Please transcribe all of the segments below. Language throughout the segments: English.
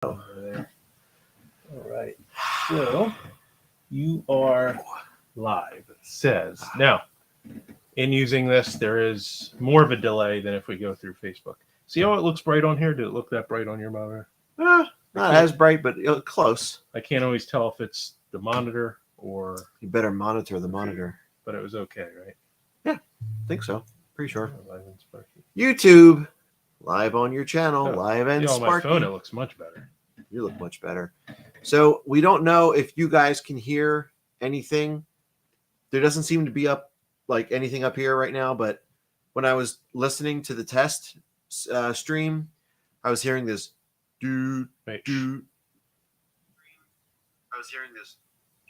Over there. All right. So you are live. It says now. In using this, there is more of a delay than if we go through Facebook. See how it looks bright on here? Did it look that bright on your monitor? Not as bright, but close. I can't always tell if it's the monitor or. You better monitor the monitor. But it was okay, right? Yeah, I think so. Pretty sure. Live and Sparky. YouTube, live on your channel, live and on Sparky. my phone, it looks much better. You look much better. So we don't know if you guys can hear anything. There doesn't seem to be anything up here right now, but when I was listening to the test stream, I was hearing this do. I was hearing this do.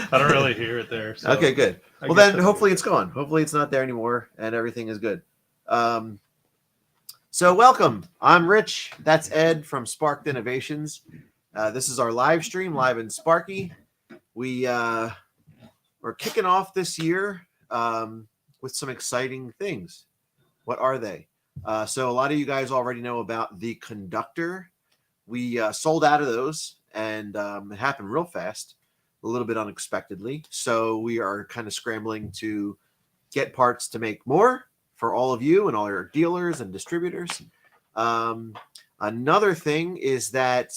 I don't really hear it there. So okay, good. Well, then hopefully it's gone. Hopefully it's not there anymore and everything is good. So welcome. I'm Rich. That's Ed from Sparked Innovations. This is our live stream, Live and Sparky. We're kicking off this year with some exciting things. What are they? So a lot of you guys already know about the conductor. We sold out of those, and it happened real fast, a little bit unexpectedly. So we are kind of scrambling to get parts to make more for all of you and all your dealers and distributors. Another thing is that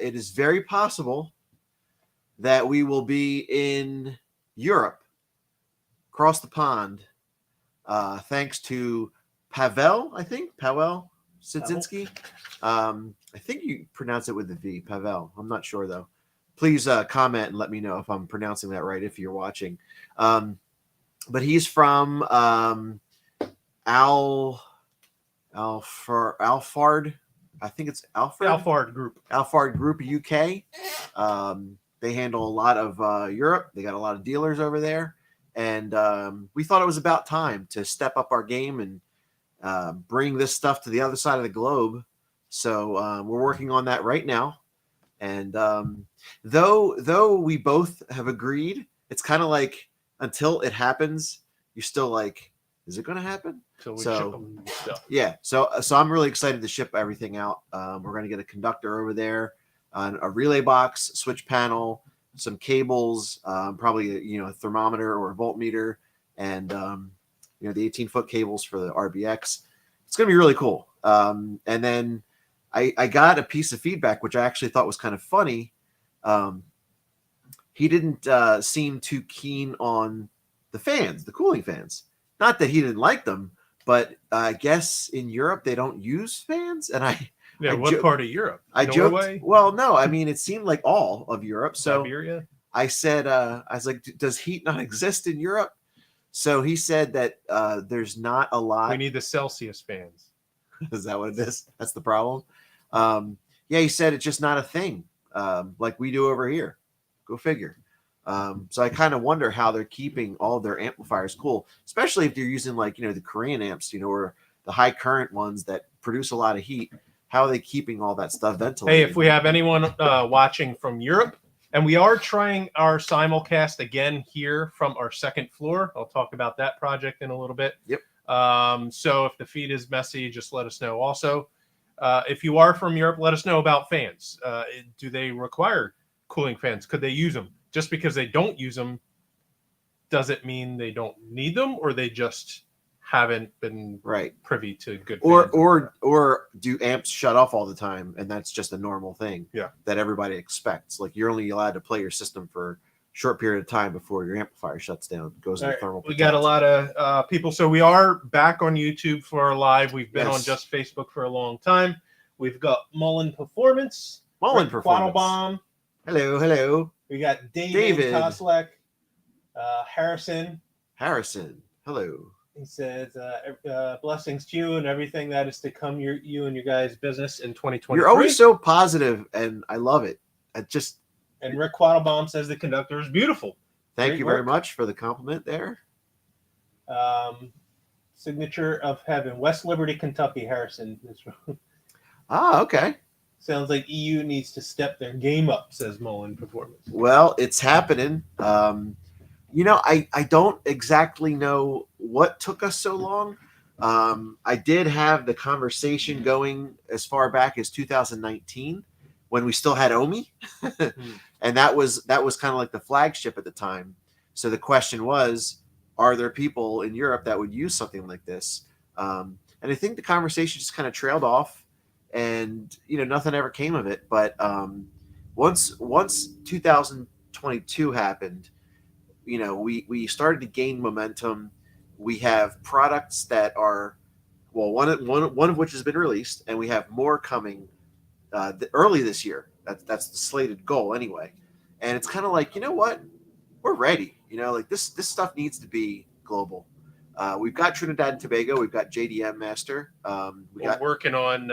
it is very possible that we will be in Europe, across the pond, thanks to Pavel Sidzinski. I think you pronounce it with the V, Pavel. I'm not sure, though. Please comment and let me know if I'm pronouncing that right if you're watching. But he's from Alphard. I think it's Alphard Group. Alphard Group UK. They handle a lot of Europe. They got a lot of dealers over there. And we thought it was about time to step up our game and bring this stuff to the other side of the globe. So we're working on that right now. And though we both have agreed, it's kind of like until it happens, you're still like, is it going to happen? So we ship them stuff. Yeah. So I'm really excited to ship everything out. We're going to get a conductor over there, a relay box, switch panel, some cables, probably a thermometer or a voltmeter, and the 18-foot cables for the RBX. It's going to be really cool. And then I got a piece of feedback which I actually thought was kind of funny. He didn't seem too keen on the fans, the cooling fans. Not that he didn't like them, but I guess in Europe they don't use fans. And what part of Europe? Norway? Well, no, I mean it seemed like all of Europe. So Siberia? I said, I was like, does heat not exist in Europe? So he said that there's not a lot. We need the Celsius fans. Is that what it is? That's the problem. Yeah, he said it's just not a thing like we do over here. Go figure. So I kind of wonder how they're keeping all their amplifiers cool, especially if they're using the Korean amps, or the high current ones that produce a lot of heat. How are they keeping all that stuff ventilated? Hey, if we have anyone watching from Europe, and we are trying our simulcast again here from our second floor. I'll talk about that project in a little bit. Yep. So if the feed is messy, just let us know. Also, if you are from Europe, let us know about fans. Do they require cooling fans? Could they use them? Just because they don't use them, does it mean they don't need them, or they just haven't been privy to good fans? Or do amps shut off all the time, and that's just a normal thing that everybody expects? Like you're only allowed to play your system for a short period of time before your amplifier shuts down, goes into thermal protect. We got a lot of people. So we are back on YouTube for our live. We've been on just Facebook for a long time. We've got Mullen Performance. Quattlebaum. Hello. We got David Koslek, Harrison. Hello. He says, blessings to you and everything that is to come, you and your guys' business in 2023. You're always so positive, and I love it. And Rick Quattlebaum says the conductor is beautiful. Thank you very much for the compliment there. Signature of Heaven, West Liberty, Kentucky, Harrison. Okay. Sounds like EU needs to step their game up, says Mullen Performance. Well, it's happening. I don't exactly know what took us so long. I did have the conversation going as far back as 2019 when we still had Omi, and that was kind of like the flagship at the time. So the question was, are there people in Europe that would use something like this? And I think the conversation just kind of trailed off, and nothing ever came of it. But once 2022 happened, we started to gain momentum. We have products that are, well, one of which has been released, and we have more coming early this year. That's the slated goal anyway. And it's kind of like, what, we're ready. Like this stuff needs to be global. We've got Trinidad and Tobago. We've got JDM Master. We're working on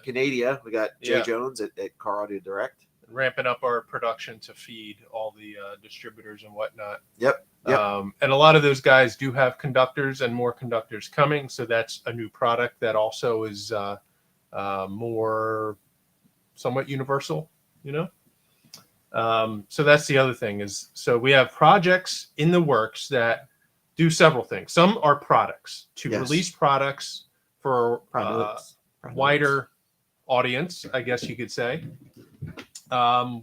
Canada. We got Jay Jones at Car Audio Direct. Ramping up our production to feed all the distributors and whatnot. Yep. And a lot of those guys do have conductors, and more conductors coming. So that's a new product that also is more somewhat universal, So that's the other thing is, so we have projects in the works that do several things. Some are products to release products for wider audience, I guess you could say.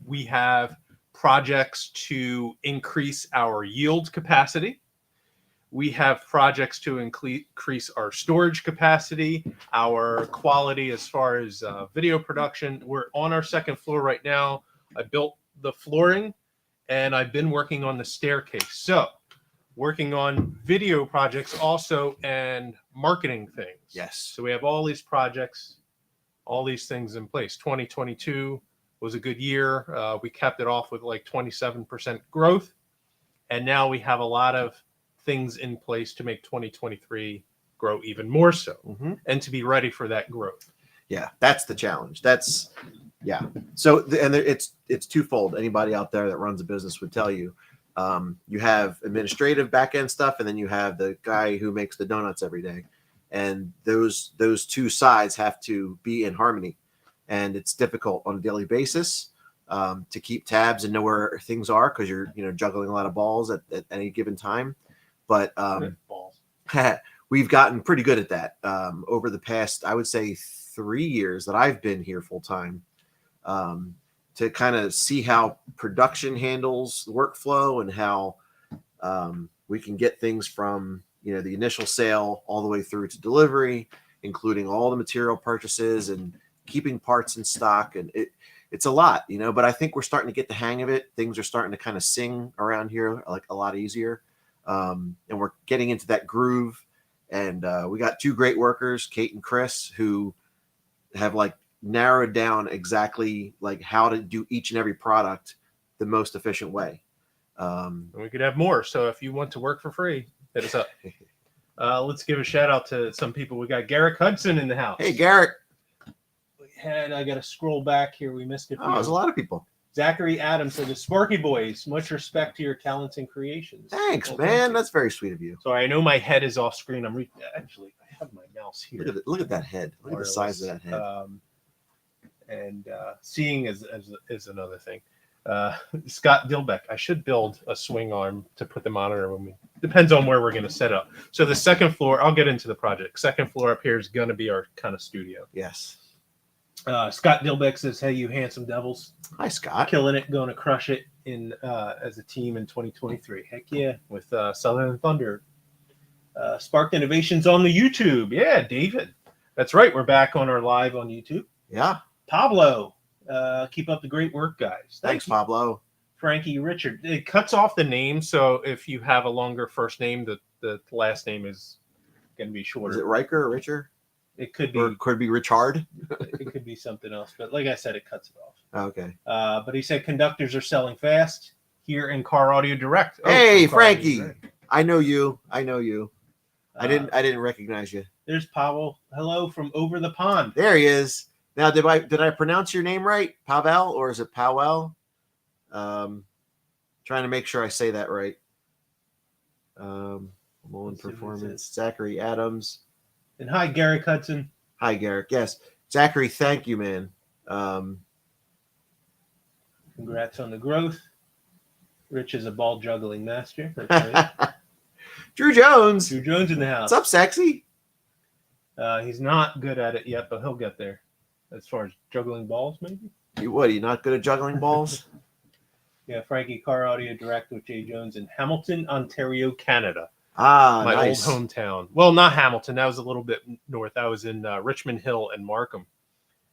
We have projects to increase our yield capacity. We have projects to increase our storage capacity, our quality as far as video production. We're on our second floor right now. I built the flooring, and I've been working on the staircase. So working on video projects also and marketing things. Yes. So we have all these projects, all these things in place. 2022 was a good year. We capped it off with like 27% growth. And now we have a lot of things in place to make 2023 grow even more so, and to be ready for that growth. Yeah, that's the challenge. So, and it's twofold. Anybody out there that runs a business would tell you, you have administrative back end stuff, and then you have the guy who makes the donuts every day, and those two sides have to be in harmony. And it's difficult on a daily basis to keep tabs and know where things are, because you're juggling a lot of balls at any given time. But we've gotten pretty good at that over the past, I would say, 3 years that I've been here full time, to kind of see how production handles the workflow and how we can get things from the initial sale all the way through to delivery, including all the material purchases and keeping parts in stock. And it's a lot, but I think we're starting to get the hang of it. Things are starting to kind of sing around here like a lot easier. And we're getting into that groove. And we got two great workers, Kate and Chris, who have like narrowed down exactly like how to do each and every product the most efficient way. And we could have more. So if you want to work for free, hit us up. Let's give a shout out to some people. We got Garrick Hudson in the house. Hey, Garrick. I got to scroll back here. We missed it. Oh, there's a lot of people. Zachary Adams said, the Sparky Boys, much respect to your talents and creations. Thanks, man. That's very sweet of you. Sorry, I know my head is off screen. Actually, I have my mouse here. Look at that head. Look at the size of that head. And seeing is another thing. Scott Dilbeck, I should build a swing arm to put the monitor when depends on where we're going to set up. So the second floor, I'll get into the project. Second floor up here is going to be our kind of studio. Yes. Scott Dilbeck says, hey, you handsome devils. Hi, Scott. Killing it, going to crush it in as a team in 2023. Heck yeah, with Southern Thunder. Spark Innovations on the YouTube. Yeah, David. That's right. We're back on our live on YouTube. Yeah. Pablo. Keep up the great work, guys. Thanks, Pablo. Frankie Richard. It cuts off the name, so if you have a longer first name, the last name is going to be shorter. Is it Riker or Richard? It could be. Or could it be Richard? It could be something else. But like I said, it cuts it off. Oh, okay. But he said conductors are selling fast here in Car Audio Direct. Hey, Frankie. I know you. I didn't recognize you. There's Pavel. Hello from over the pond. There he is. Now, did I pronounce your name right? Pavel, or is it Powell? Trying to make sure I say that right. Mullen Performance, Zachary Adams. And hi, Garrick Hudson. Hi, Garrick. Yes. Zachary, thank you, man. Congrats on the growth. Rich is a ball juggling master. That's right. Drew Jones. Drew Jones in the house. What's up, sexy? He's not good at it yet, but he'll get there. As far as juggling balls, maybe. Are you not good at juggling balls? Yeah, Frankie, car audio direct with Jay Jones in Hamilton, Ontario, Canada. My nice. Old hometown. Well, not Hamilton. That was a little bit north. I was in Richmond Hill and Markham.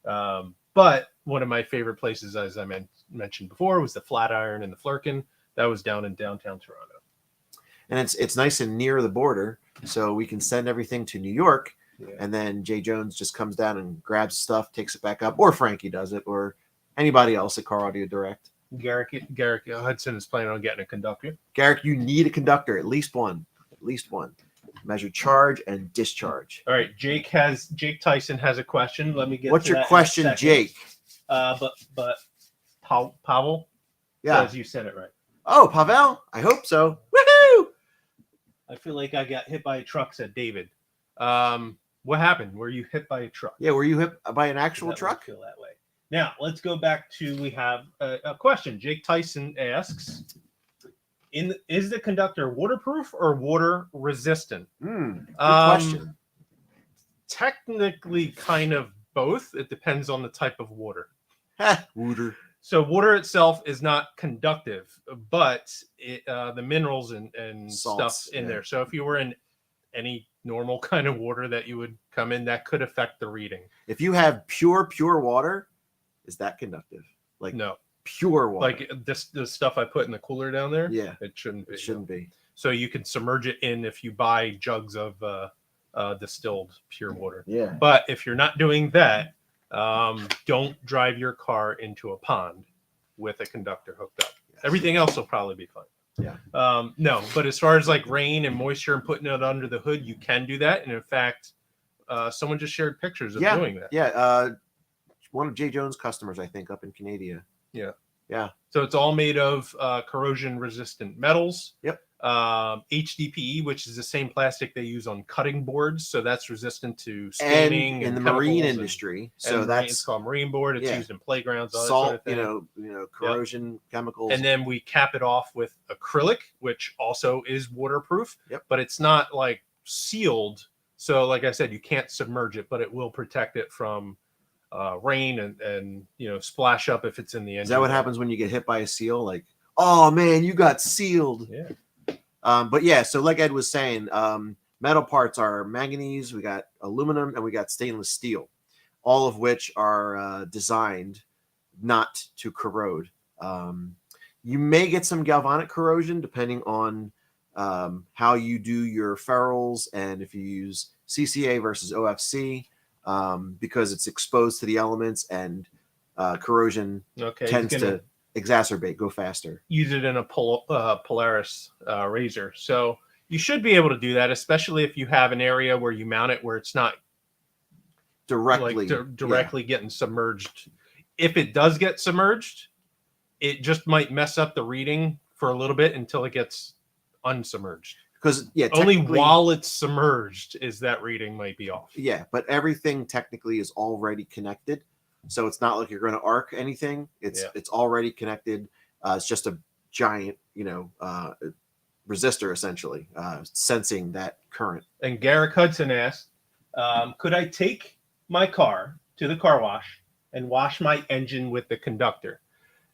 But one of my favorite places, as I mentioned before, was the Flatiron and the Flurkin. That was down in downtown Toronto. And it's nice and near the border, so we can send everything to New York, and then Jay Jones just comes down and grabs stuff, takes it back up, or Frankie does it, or anybody else at Car Audio Direct. Garrick Hudson is planning on getting a conductor. Garrick, you need a conductor, at least one. Measure charge and discharge. All right, Jake Tyson has a question. Let me get. What's your question, Jake? But Pavel. Yeah, says you said it right. Oh, Pavel, I hope so. Woohoo! I feel like I got hit by a truck, said David. What happened? Were you hit by a truck? Yeah, were you hit by an actual truck? Feel that way. Now let's go back to we have a question. Jake Tyson asks. Is the conductor waterproof or water resistant? Good question. Technically, kind of both. It depends on the type of water. Water. So water itself is not conductive, but the minerals and Salts, stuff in there. So if you were in any normal kind of water that you would come in, that could affect the reading. If you have pure water, is that conductive? Like no. Pure water. Like the stuff I put in the cooler down there. Yeah, it shouldn't be. It shouldn't be. So you can submerge it in if you buy jugs of distilled pure water. Yeah. But if you're not doing that, don't drive your car into a pond with a conductor hooked up. Yes. Everything else will probably be fine. Yeah. No, but as far as like rain and moisture and putting it under the hood, you can do that. And in fact, someone just shared pictures of doing that. Yeah. One of Jay Jones' customers, I think, up in Canada. Yeah. So it's all made of corrosion resistant metals. Yep. HDPE, which is the same plastic they use on cutting boards, so that's resistant to staining and in the marine industry. So that's it's called marine board. It's used in playgrounds, all salt, that sort of thing. corrosion chemicals. And then we cap it off with acrylic, which also is waterproof. Yep. But it's not like sealed. So, like I said, you can't submerge it, but it will protect it from rain and splash up if it's in the engine. Is that what happens when you get hit by a seal? Like, oh man, you got sealed. Yeah. But yeah, so like Ed was saying, metal parts are manganese, we got aluminum, and we got stainless steel, all of which are designed not to corrode. You may get some galvanic corrosion depending on how you do your ferrules and if you use CCA versus OFC, because it's exposed to the elements and corrosion tends to exacerbate, go faster. Use it in a Polaris razor. So you should be able to do that, especially if you have an area where you mount it where it's not directly getting submerged. If it does get submerged, it just might mess up the reading for a little bit until it gets unsubmerged. Because only while it's submerged is that reading might be off. Yeah, but everything technically is already connected. So it's not like you're going to arc anything. It's already connected. It's just a giant, resistor essentially, sensing that current. And Garrick Hudson asked, could I take my car to the car wash and wash my engine with the conductor?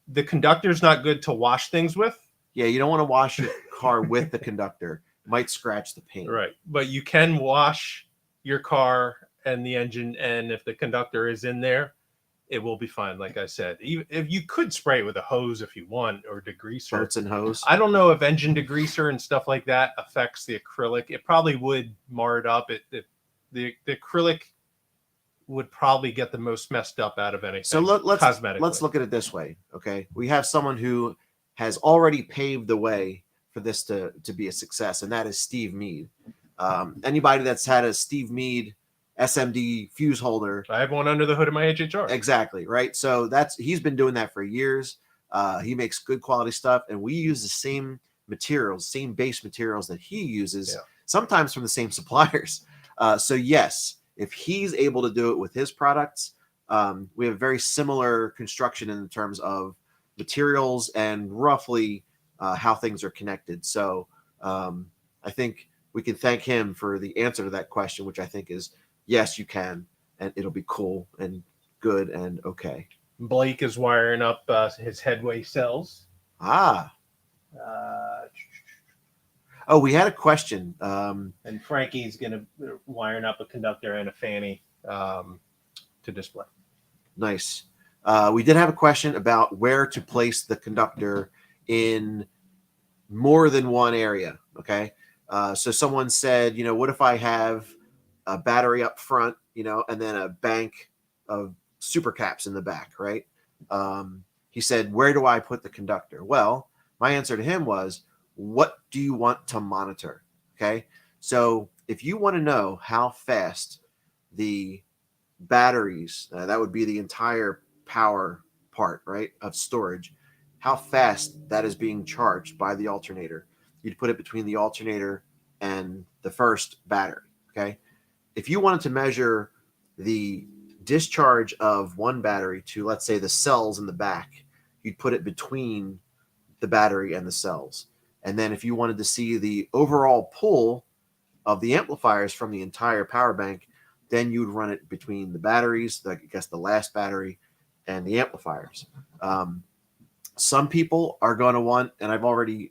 The conductor's not good to wash things with. Yeah, you don't want to wash your car with the conductor. It might scratch the paint. Right. But you can wash your car and the engine, and if the conductor is in there, it will be fine. Like I said, even if you could spray it with a hose if you want, or degreaser. Boats and hose. I don't know if engine degreaser and stuff like that affects the acrylic. It probably would mar it up. The acrylic would probably get the most messed up out of anything. So let's look at it this way. Okay, we have someone who has already paved the way for this to be a success, and that is Steve Mead. Anybody that's had a Steve Mead SMD fuse holder, I have one under the hood of my HHR. Exactly, right? So he's been doing that for years. He makes good quality stuff, and we use the same materials, same base materials that he uses, sometimes from the same suppliers. So yes, if he's able to do it with his products, we have very similar construction in terms of materials and roughly how things are connected. So I think we can thank him for the answer to that question, which I think is yes, you can, and it'll be cool and good and okay. Blake is wiring up his headway cells. Ah, Uh, oh, we had a question. and Frankie's going to wiring up a conductor and a fanny to display. Nice. We did have a question about where to place the conductor in more than one area. Okay. So someone said, what if I have a battery up front, and then a bank of super caps in the back, right? He said, where do I put the conductor? Well, my answer to him was, what do you want to monitor? Okay. So if you want to know how fast the batteries, that would be the entire power part, right, of storage, how fast that is being charged by the alternator, you'd put it between the alternator and the first battery. Okay. If you wanted to measure the discharge of one battery to, let's say, the cells in the back, you'd put it between the battery and the cells. And then if you wanted to see the overall pull of the amplifiers from the entire power bank, then you'd run it between the batteries, I guess the last battery, and the amplifiers. Some people are going to want, and I've already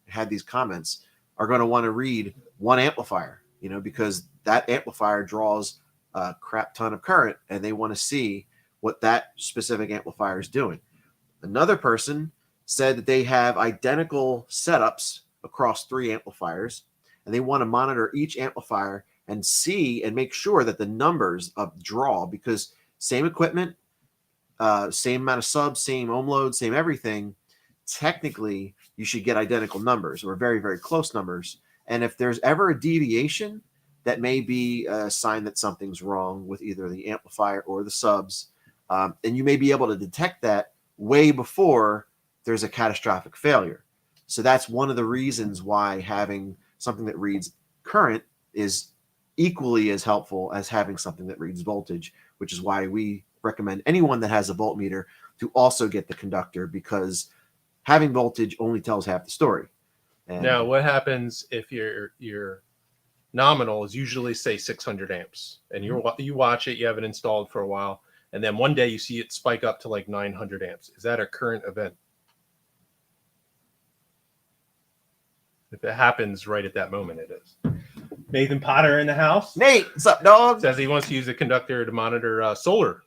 had these comments, are going to want to read one amplifier, because that amplifier draws a crap ton of current, and they want to see what that specific amplifier is doing. Another person said that they have identical setups across 3 amplifiers, and they want to monitor each amplifier and see and make sure that the numbers of draw, because same equipment, same amount of subs, same ohm load, same everything, technically you should get identical numbers or very, very close numbers. And if there's ever a deviation, that may be a sign that something's wrong with either the amplifier or the subs. And you may be able to detect that way before there's a catastrophic failure. So that's one of the reasons why having something that reads current is equally as helpful as having something that reads voltage, which is why we recommend anyone that has a voltmeter to also get the conductor, because having voltage only tells half the story. And now, what happens if your nominal is usually, say, 600 amps, and you watch it, you have it installed for a while, and then one day you see it spike up to like 900 amps? Is that a current event? If it happens right at that moment, it is. Nathan Potter in the house. Nate, what's up, dog? Says he wants to use a conductor to monitor solar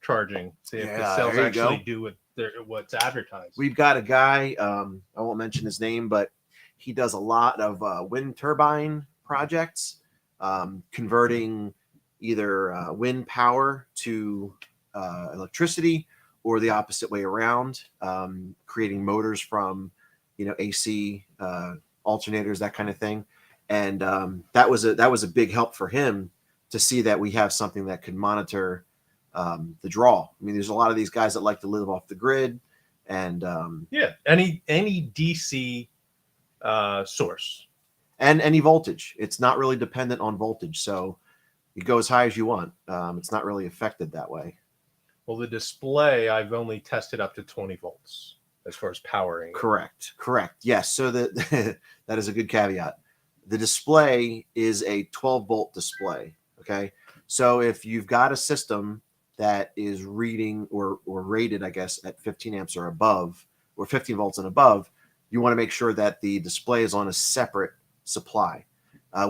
charging. See if the cells actually do what's advertised. We've got a guy, I won't mention his name, but he does a lot of wind turbine projects, converting either wind power to electricity or the opposite way around, creating motors from AC alternators, that kind of thing. And that was a big help for him to see that we have something that could monitor the draw. I mean, there's a lot of these guys that like to live off the grid, and any DC source and any voltage. It's not really dependent on voltage, so you go as high as you want. It's not really affected that way. Well, the display I've only tested up to 20 volts as far as powering. Correct. Yes. So that is a good caveat. The display is a 12-volt display. Okay. So if you've got a system that is reading or rated, I guess, at 15 amps or above, or 15 volts and above, you want to make sure that the display is on a separate supply.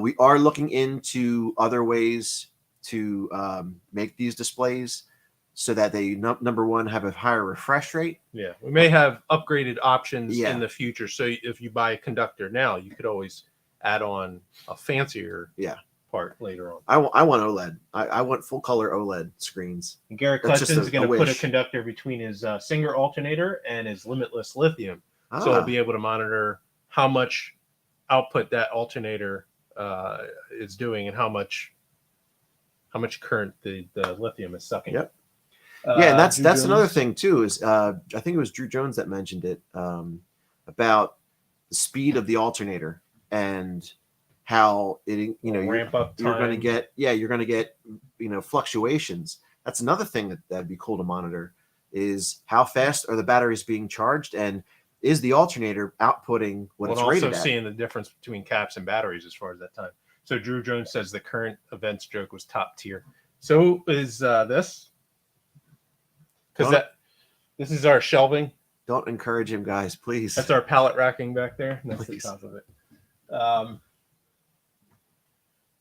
We are looking into other ways to make these displays so that they, number one, have a higher refresh rate. Yeah, we may have upgraded options in the future. So if you buy a conductor now, you could always add on a fancier part later on. I want OLED. I want full color OLED screens. And Garrett Cleston's going to put a conductor between his Singer alternator and his limitless lithium. So he'll be able to monitor how much output that alternator is doing and how much current the lithium is sucking. Yep. And that's another thing too, is I think it was Drew Jones that mentioned it, about the speed of the alternator and how it, ramp up time. You're going to get fluctuations. That's another thing that'd be cool to monitor, is how fast are the batteries being charged, and is the alternator outputting what Well, it's and also rated at? seeing the difference between caps and batteries as far as that time. So Drew Jones says the current events joke was top tier. So is this, because Don't- this is our shelving. Don't encourage him, guys, please. That's our pallet racking back there. And that's Please. the top of it.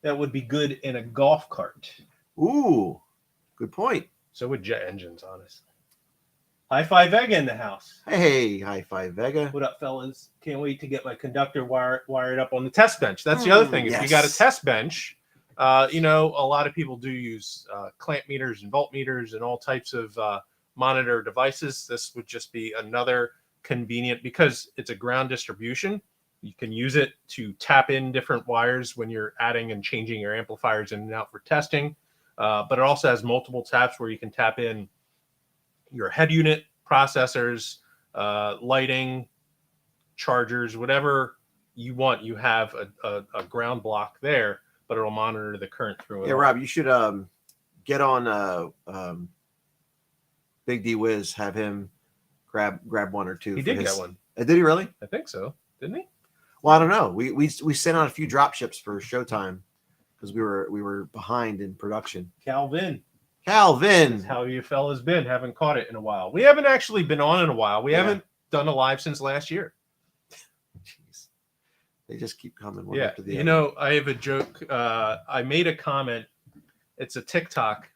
That would be good in a golf cart. Ooh, good point. So would jet engines, honestly. High Five Vega in the house. Hey, high five, Vega. What up, fellas? Can't wait to get my conductor wired up on the test bench. That's the other thing. If you got a yes. test bench, a lot of people do use clamp meters and voltmeters and all types of monitor devices. This would just be another convenient, because it's a ground distribution. You can use it to tap in different wires when you're adding and changing your amplifiers in and out for testing. But it also has multiple taps where you can tap in your head unit, processors, lighting, chargers, whatever you want. You have a ground block there, but it'll monitor the current through it. Yeah, Rob, you should get on Big D Wiz, have him grab one or two. He did get one. Did he really? I think so. Didn't he? Well, I don't know. We sent out a few drop ships for Showtime because we were behind in production. Calvin. Calvin, How you fellas been? Haven't caught it in a while. We haven't actually been on in a while. We haven't done a live since last year. jeez, they just keep coming one Yeah, after the you other. know, I have a joke. I made a comment. It's a TikTok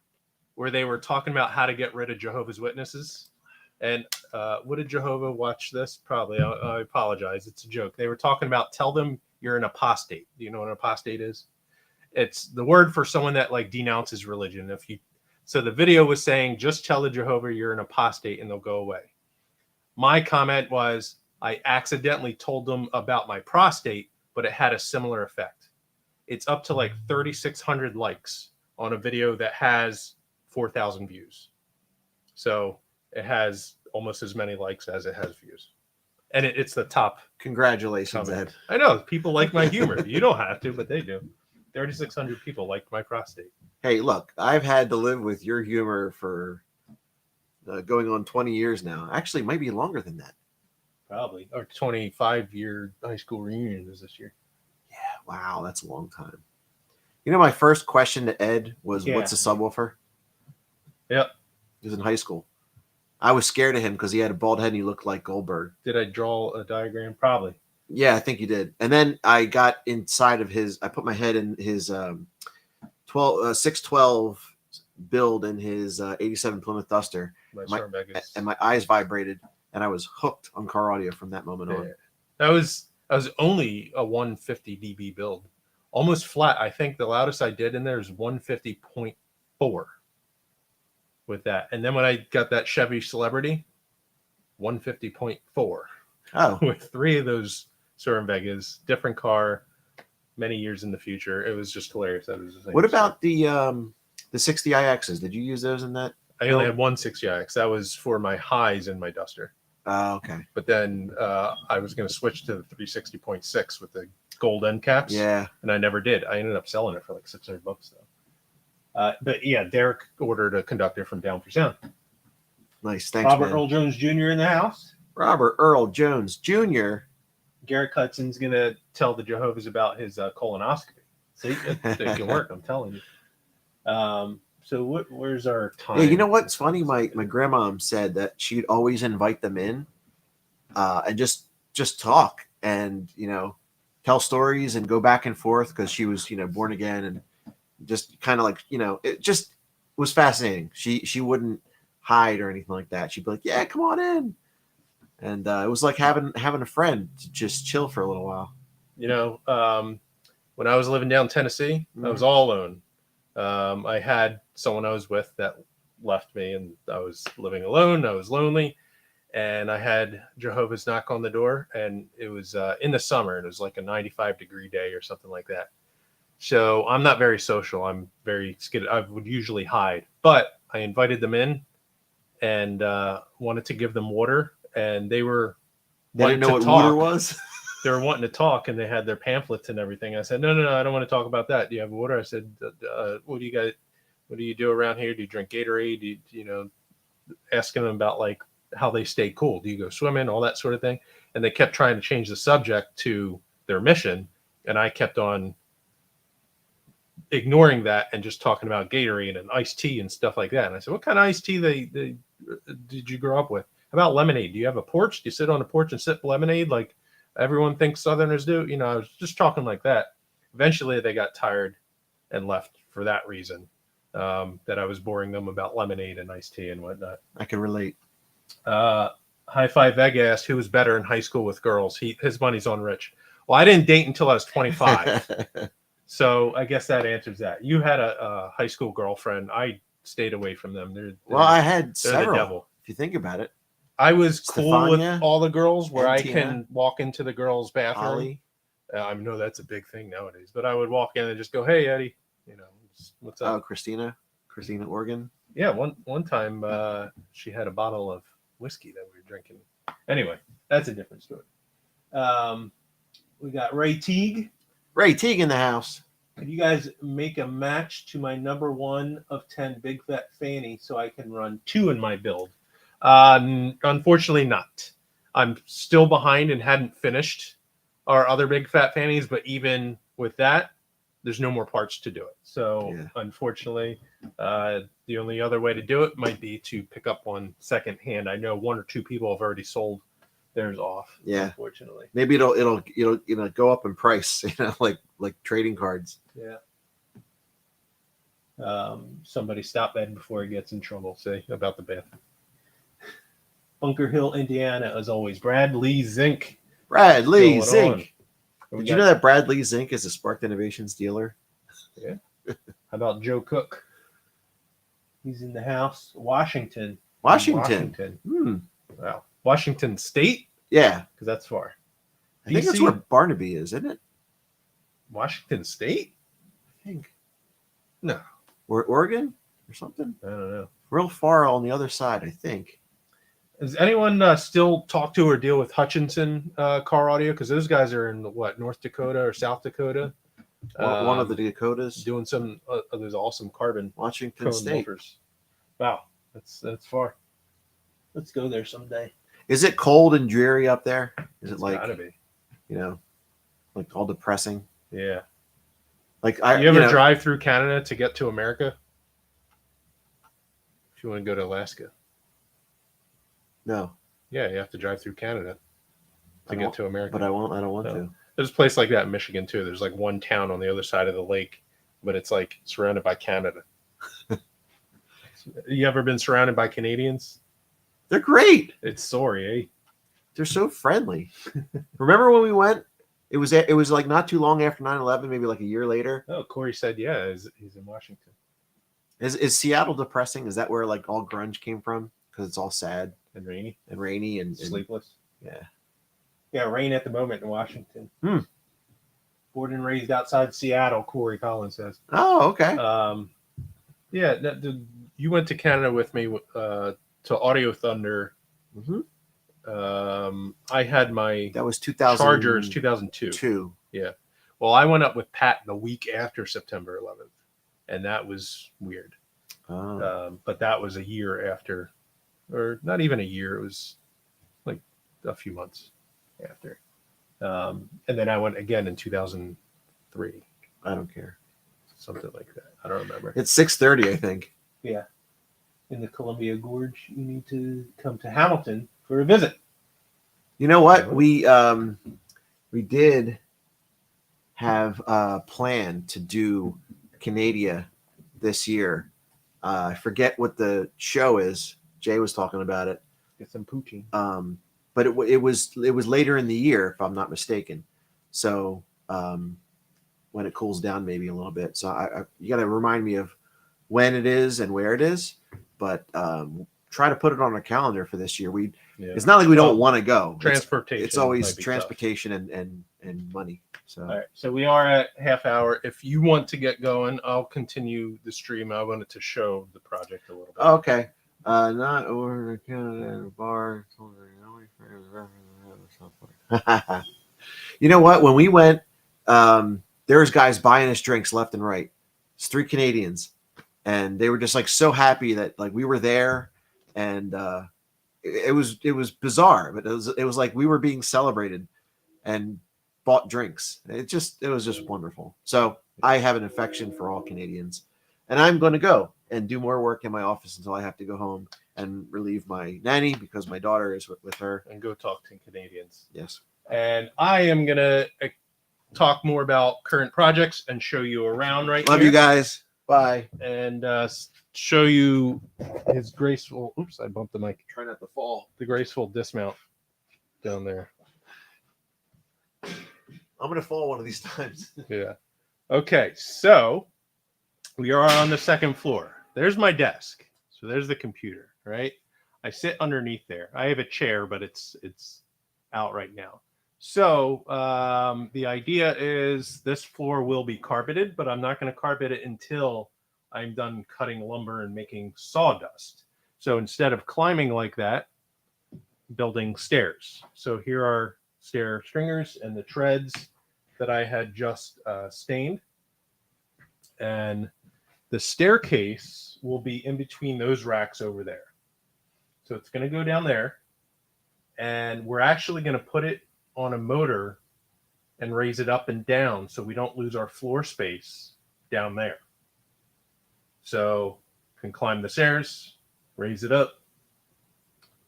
where they were talking about how to get rid of Jehovah's Witnesses. And what did Jehovah watch this? Probably. I apologize. It's a joke. They were talking about, tell them you're an apostate. Do you know what an apostate is? It's the word for someone that like denounces religion. So the video was saying, just tell the Jehovah you're an apostate and they'll go away. My comment was, I accidentally told them about my prostate, but it had a similar effect. It's up to like 3,600 likes on a video that has 4,000 views. So it has almost as many likes as it has views. And it's the top. Congratulations, comment. Ed. I know people like my humor. You don't have to, but they do. 3,600 people like my prostate. Hey, look, I've had to live with your humor for going on 20 years now. Actually, it might be longer than that. Probably. Our 25-year high school reunion is this year. Yeah, wow, that's a long time. You know, my first question to Ed was, what's a subwoofer? Yep. He was in high school. I was scared of him because he had a bald head and he looked like Goldberg. Did I draw a diagram? Probably. Yeah, I think you did. And then I got inside of I put my head in his 612 build in his 87 Plymouth Duster. And my eyes vibrated, and I was hooked on car audio from that moment on. That was only a 150 dB build. Almost flat. I think the loudest I did in there is 150.4 with that. And then when I got that Chevy Celebrity, 150.4. Oh. With 3 of those Soren Vegas, different car, many years in the future. It was just hilarious. That was what about the 60iXs? Did you use those in that? I only had one 60iX. That was for my highs in my Duster. Okay. But then I was going to switch to the 360.6 with the gold end caps. Yeah. And I never did. I ended up selling it for like $600 though. But yeah, Derek ordered a conductor from Down for Sound. Nice. Thanks, Robert man. Earl Jones Jr. in the house. Robert Earl Jones Jr. Garrett Hudson's going to tell the Jehovah's about his colonoscopy. See, it can work. I'm telling you. So where's our time? Yeah, you know what's funny? My grandmom said that she'd always invite them in and just talk and, tell stories and go back and forth because she was, born again and just kind of like, it just was fascinating. She wouldn't hide or anything like that. She'd be like, yeah, come on in. And it was like having a friend to just chill for a little while. When I was living down in Tennessee, I was all alone. I had someone I was with that left me and I was living alone. I was lonely and I had Jehovah's knock on the door and it was in the summer and it was like a 95-degree day or something like that. So I'm not very social. I'm very scared. I would usually hide, but I invited them in and wanted to give them water and they didn't know what water was. They were wanting to talk and they had their pamphlets and everything. I said, no, I don't want to talk about that. Do you have water? I said, what do you do around here? Do you drink Gatorade? Asking them about like how they stay cool. Do you go swimming, all that sort of thing? And they kept trying to change the subject to their mission, and I kept on ignoring that and just talking about Gatorade and iced tea and stuff like that. And I said, "What kind of iced tea they did you grow up with? How about lemonade? Do you have a porch? Do you sit on the porch and sip lemonade like everyone thinks Southerners do?" You know, I was just talking like that. Eventually, they got tired and left for that reason. That I was boring them about lemonade and iced tea and whatnot. I can relate. High Five Egg asked who was better in high school with girls. His money's on Rich. Well, I didn't date until I was 25. So I guess that answers that. You had a high school girlfriend. I stayed away from them. Well, I had they're the several. devil. If you think about it, I was cool Stefania, with all the girls where and I Tina, can walk into the girls' bathroom. Ollie. I know that's a big thing nowadays, but I would walk in and just go, "Hey, Eddie, you know, what's up?" Oh, Christina, Oregon. Yeah, one time she had a bottle of whiskey that we were drinking. Anyway, that's a different story. We got Ray Teague. Ray Teague in the house. Could you guys make a match to my number 1 of 10 Big Fat Fanny so I can run 2 in my build? Unfortunately not. I'm still behind and hadn't finished our other Big Fat Fannies, but even with that, there's no more parts to do it. So unfortunately, the only other way to do it might be to pick up one second hand. I know 1 or 2 people have already sold theirs off. Yeah. Unfortunately. Maybe it'll go up in price, like trading cards. Yeah. Somebody stop Ed before he gets in trouble. Say about the bath. Bunker Hill, Indiana, as always. Bradley Zink. Bradley Zink. Did you know that Bradley Zink is a Sparked Innovations dealer? Yeah. How about Joe Cook? He's in the house. Washington. Wow. Washington State? Yeah. Because that's far. I think that's where Barnaby is, isn't it? Washington State? I think. No. Or Oregon or something? I don't know. Real far on the other side, I think. Does anyone still talk to or deal with Hutchinson Car Audio? Because those guys are in North Dakota or South Dakota? One of the Dakotas. Doing some of those awesome carbon Washington State. Bumpers. Wow. That's far. Let's go there someday. Is it cold and dreary up there? Is it It's like, gotta be. Like all depressing? Yeah. Like you ever drive through Canada to get to America? If you want to go to Alaska. No. Yeah, you have to drive through Canada to get to America. But I don't want to. There's a place like that in Michigan too. There's like one town on the other side of the lake, but it's like surrounded by Canada. You ever been surrounded by Canadians? They're great. It's sorry, eh? They're so friendly. Remember when we went? It was like not too long after 9/11, maybe like a year later. Oh, Corey said, yeah, he's in Washington. Is Seattle depressing? Is that where like all grunge came from? Because it's all sad and rainy and sleepless. Yeah, rain at the moment in Washington. Born and raised outside Seattle, Corey Collins says. Oh, okay. You went to Canada with me to Audio Thunder. I had my that was 2000 Chargers 2002. Yeah. Well, I went up with Pat the week after September 11th, and that was weird. But that was a year after, or not even a year. It was like a few months after. And then I went again in 2003. I don't care. Something like that. I don't remember. It's 6:30, I think. Yeah. In the Columbia Gorge, you need to come to Hamilton for a visit. You know what? We did have a plan to do Canada this year. I forget what the show is. Jay was talking about it. Get some poutine. But it was later in the year, if I'm not mistaken. So when it cools down maybe a little bit. So you got to remind me of when it is and where it is. But try to put it on our calendar for this year. It's not like we don't want to go. Transportation. It's always transportation and money. So. All right. So we are at half hour. If you want to get going, I'll continue the stream. I wanted to show the project a little bit. Okay. Not over Canada bar. You know what? When we went, there's guys buying us drinks left and right. It's 3 Canadians, and they were just like so happy that like we were there, and it was bizarre, but it was like we were being celebrated and bought drinks. It was just wonderful. So I have an affection for all Canadians, and I'm going to go and do more work in my office until I have to go home and relieve my nanny because my daughter is with her. And go talk to Canadians. Yes. And I am going to talk more about current projects and show you around right Love here. you guys. Bye. And show you his graceful, oops, I bumped the mic. Try not to fall. The graceful dismount down there. I'm going to fall one of these times. Yeah. Okay, so we are on the second floor. There's my desk. So there's the computer, right? I sit underneath there. I have a chair, but it's out right now. So the idea is this floor will be carpeted, but I'm not going to carpet it until I'm done cutting lumber and making sawdust. So instead of climbing like that, building stairs. So here are stair stringers and the treads that I had just stained. And the staircase will be in between those racks over there. So it's going to go down there. And we're actually going to put it on a motor and raise it up and down so we don't lose our floor space down there. So can climb the stairs, raise it up.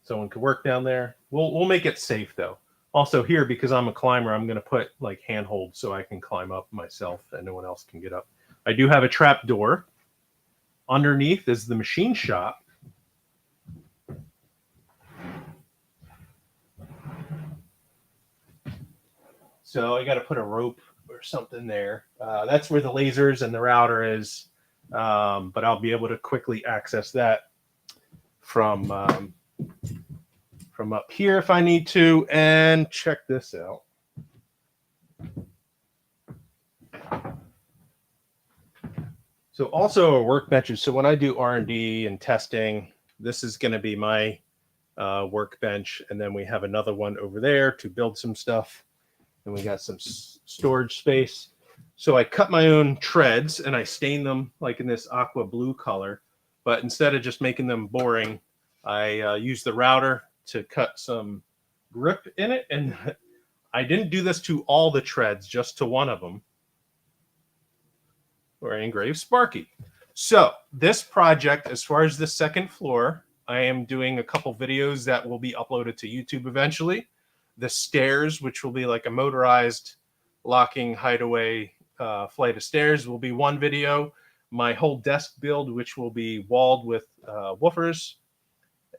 Someone could work down there. We'll make it safe though. Also here, because I'm a climber, I'm going to put like handholds so I can climb up myself and no one else can get up. I do have a trap door. Underneath is the machine shop. So I got to put a rope or something there. That's where the lasers and the router is. But I'll be able to quickly access that from up here if I need to. And check this out. So also a workbench. So when I do R&D and testing, this is going to be my workbench. And then we have another one over there to build some stuff. And we got some storage space. So I cut my own treads and I stain them like in this aqua blue color. But instead of just making them boring, I use the router to cut some grip in it. And I didn't do this to all the treads, just to one of them, where I engraved Sparky. So this project, as far as the second floor, I am doing a couple videos that will be uploaded to YouTube eventually. The stairs, which will be like a motorized locking hideaway flight of stairs, will be one video. My whole desk build, which will be walled with woofers,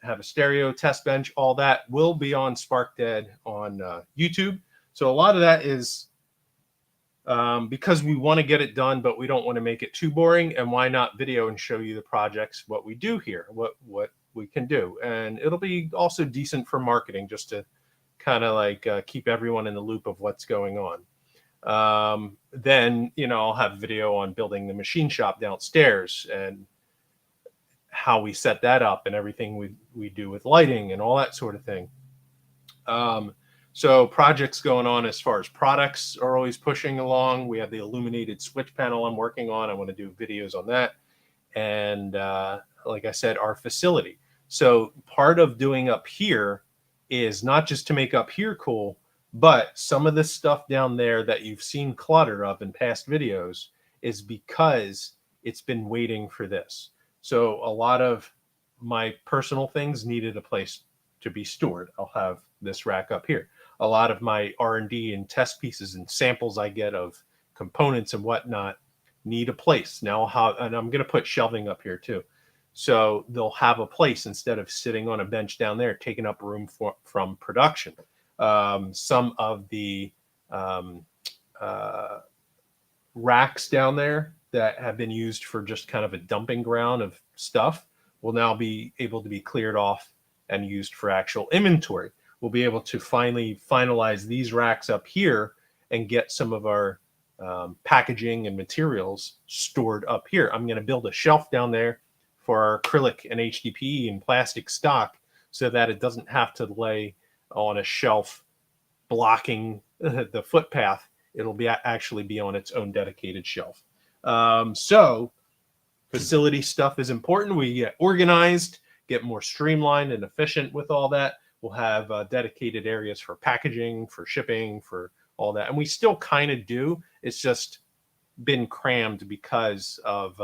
have a stereo test bench, all that will be on Spark Dead on YouTube. So a lot of that is because we want to get it done, but we don't want to make it too boring. And why not video and show you the projects, what we do here, what we can do. And it'll be also decent for marketing, just to kind of like keep everyone in the loop of what's going on. Then, you know, I'll have video on building the machine shop downstairs and how we set that up and everything we do with lighting and all that sort of thing. So projects going on as far as products are always pushing along. We have the illuminated switch panel I'm working on. I want to do videos on that. And like I said, our facility. So part of doing up here is not just to make up here cool, but some of the stuff down there that you've seen clutter of in past videos is because it's been waiting for this. So a lot of my personal things needed a place to be stored. I'll have this rack up here. A lot of my R&D and test pieces and samples I get of components and whatnot need a place. Now and I'm going to put shelving up here too. So they'll have a place instead of sitting on a bench down there, taking up room from production. Some of the racks down there that have been used for just kind of a dumping ground of stuff will now be able to be cleared off and used for actual inventory. We'll be able to finally finalize these racks up here and get some of our packaging and materials stored up here. I'm going to build a shelf down there for our acrylic and HDPE and plastic stock so that it doesn't have to lay on a shelf blocking the footpath. It'll be actually be on its own dedicated shelf. So facility stuff is important. We get organized, get more streamlined and efficient with all that. We'll have dedicated areas for packaging, for shipping, for all that. And we still kind of do. It's just been crammed because of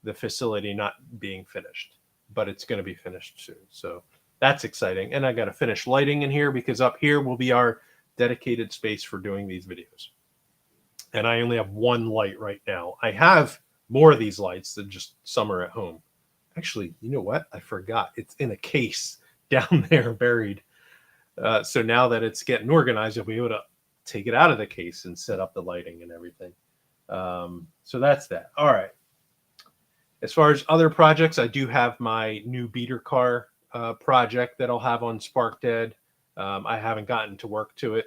the facility not being finished. But it's going to be finished soon. So that's exciting. And I got to finish lighting in here because up here will be our dedicated space for doing these videos. And I only have one light right now. I have more of these lights than just some are at home. Actually, you know what? I forgot. It's in a case down there buried. So now that it's getting organized, I'll be able to take it out of the case and set up the lighting and everything. So that's that. All right. As far as other projects, I do have my new beater car project that I'll have on SparkDead. I haven't gotten to work to it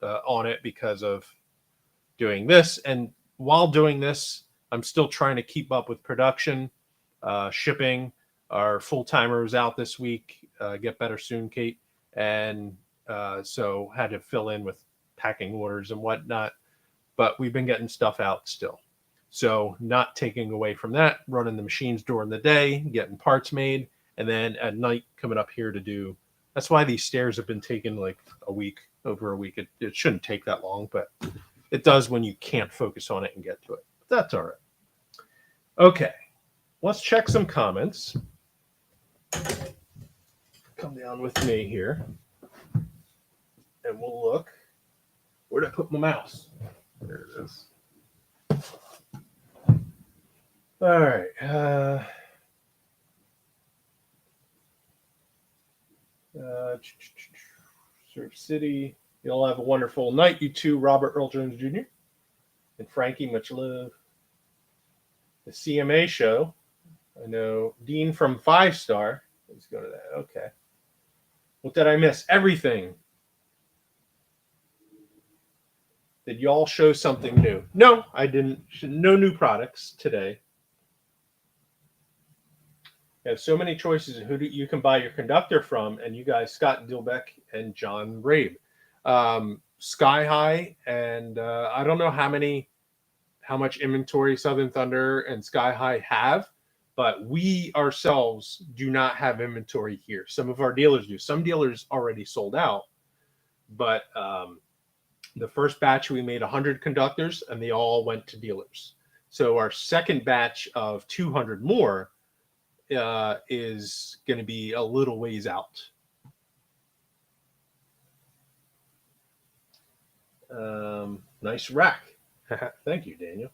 on it because of doing this. And while doing this, I'm still trying to keep up with production, shipping. Our full-timer was out this week. Get better soon, Kate. And so had to fill in with packing orders and whatnot. But we've been getting stuff out still. So not taking away from that, running the machines during the day, getting parts made, and then at night coming up here to do. That's why these stairs have been taking like a week, over a week. It shouldn't take that long, but it does when you can't focus on it and get to it. But that's all right. Okay, let's check some comments. Come down with me here, and we'll look. Where'd I put my mouse? There it is. All right. Surf City. You'll have a wonderful night, you two, Robert Earl Jones Jr. and Frankie. Much love. The CMA show. I know Dean from 5 Star. Let's go to that. Okay. What did I miss? Everything. Did y'all show something new? No, I didn't. No new products today. You have so many choices of who you can buy your conductor from, and you guys, Scott Dilbeck and John Rabe. Sky High, and I don't know how much inventory Southern Thunder and Sky High have, but we ourselves do not have inventory here. Some of our dealers do. Some dealers already sold out, but the first batch we made 100 conductors, and they all went to dealers. So our second batch of 200 more is going to be a little ways out. Nice rack. Thank you, Daniel.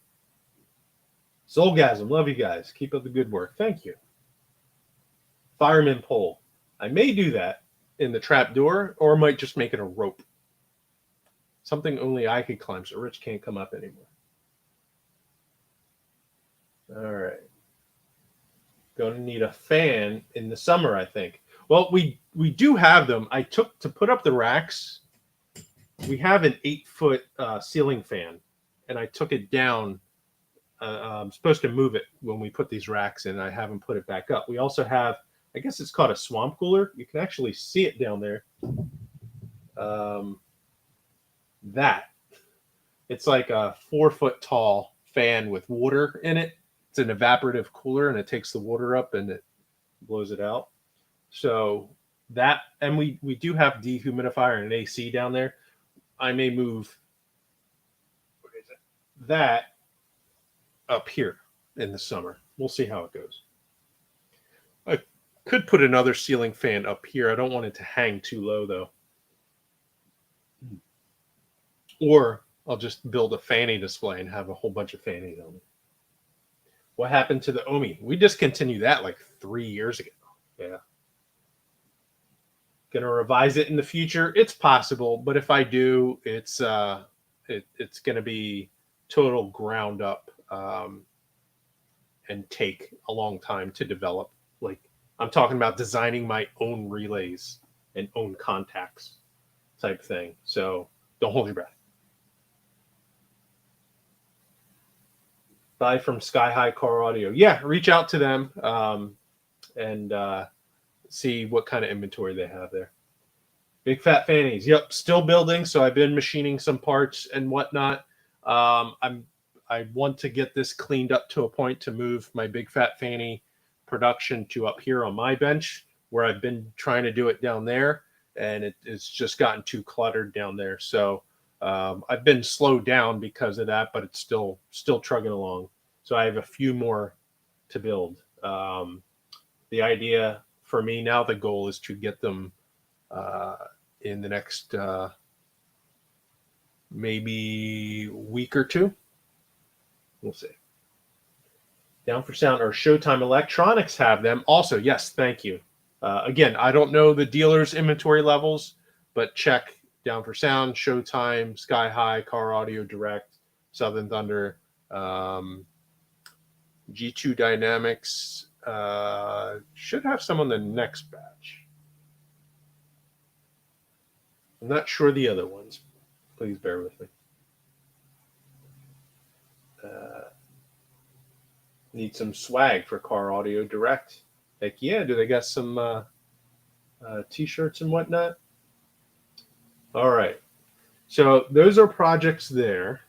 Soulgasm, love you guys. Keep up the good work. Thank you. Fireman pole. I may do that in the trap door, or I might just make it a rope. Something only I could climb, so Rich can't come up anymore. All right. Going to need a fan in the summer, I think. Well, we do have them. I took to put up the racks. We have an 8-foot ceiling fan, and I took it down. I'm supposed to move it when we put these racks in. I haven't put it back up. We also have, I guess it's called a swamp cooler. You can actually see it down there. That. It's like a 4-foot tall fan with water in it. It's an evaporative cooler, and it takes the water up and it blows it out. So that, and we do have dehumidifier and an AC down there. I may move that up here in the summer. We'll see how it goes. I could put another ceiling fan up here. I don't want it to hang too low, though. Or I'll just build a fanny display and have a whole bunch of fannies on it. What happened to the Omi? We discontinued that like 3 years ago. Yeah. Gonna revise it in the future. It's possible, but if I do, it's gonna be total ground up and take a long time to develop. Like I'm talking about designing my own relays and own contacts type thing. So don't hold your breath. Buy from Sky High Car Audio. Yeah, reach out to them and see what kind of inventory they have there. Big fat fannies. Yep, still building. So I've been machining some parts and whatnot. I want to get this cleaned up to a point to move my big fat fanny production to up here on my bench, where I've been trying to do it down there, and it's just gotten too cluttered down there. So I've been slowed down because of that, but it's still trugging along. So I have a few more to build. The idea for me now, the goal is to get them in the next maybe week or two. We'll see. Down for Sound or Showtime Electronics have them. Also, yes, thank you. Again, I don't know the dealer's inventory levels, but check Down for Sound, Showtime, Sky High, Car Audio Direct, Southern Thunder, G2 Dynamics. Should have some on the next batch. I'm not sure the other ones. Please bear with me. Need some swag for Car Audio Direct. Heck yeah, do they got some t-shirts and whatnot? All right. So those are projects there.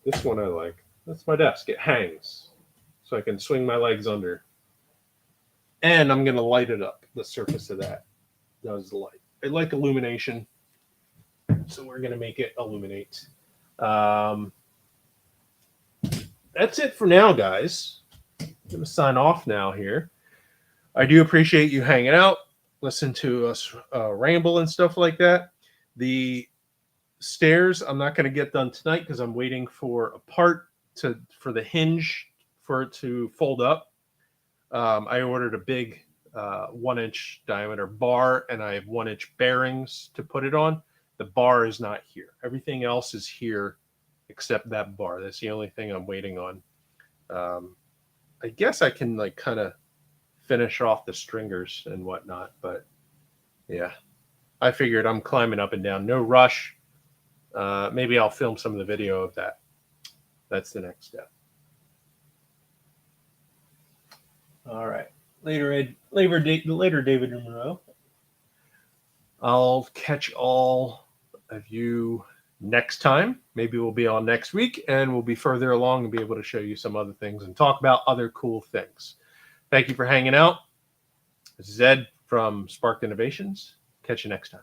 This one I like. That's my desk. It hangs, so I can swing my legs under. And I'm going to light it up, the surface of that. Does the light. I like illumination, so we're going to make it illuminate. That's it for now, guys. I'm going to sign off now here. I do appreciate you hanging out, listen to us ramble and stuff like that. The stairs, I'm not going to get done tonight because I'm waiting for a part for the hinge for it to fold up. I ordered a big 1-inch diameter bar, and I have 1-inch bearings to put it on. The bar is not here. Everything else is here except that bar. That's the only thing I'm waiting on. I guess I can like kind of finish off the stringers and whatnot, but yeah, I figured I'm climbing up and down. No rush. Maybe I'll film some of the video of that. That's the next step. All right. Later, David Monroe. I'll catch all of you next time. Maybe we'll be on next week, and we'll be further along and be able to show you some other things and talk about other cool things. Thank you for hanging out. This is Ed from Spark Innovations. Catch you next time.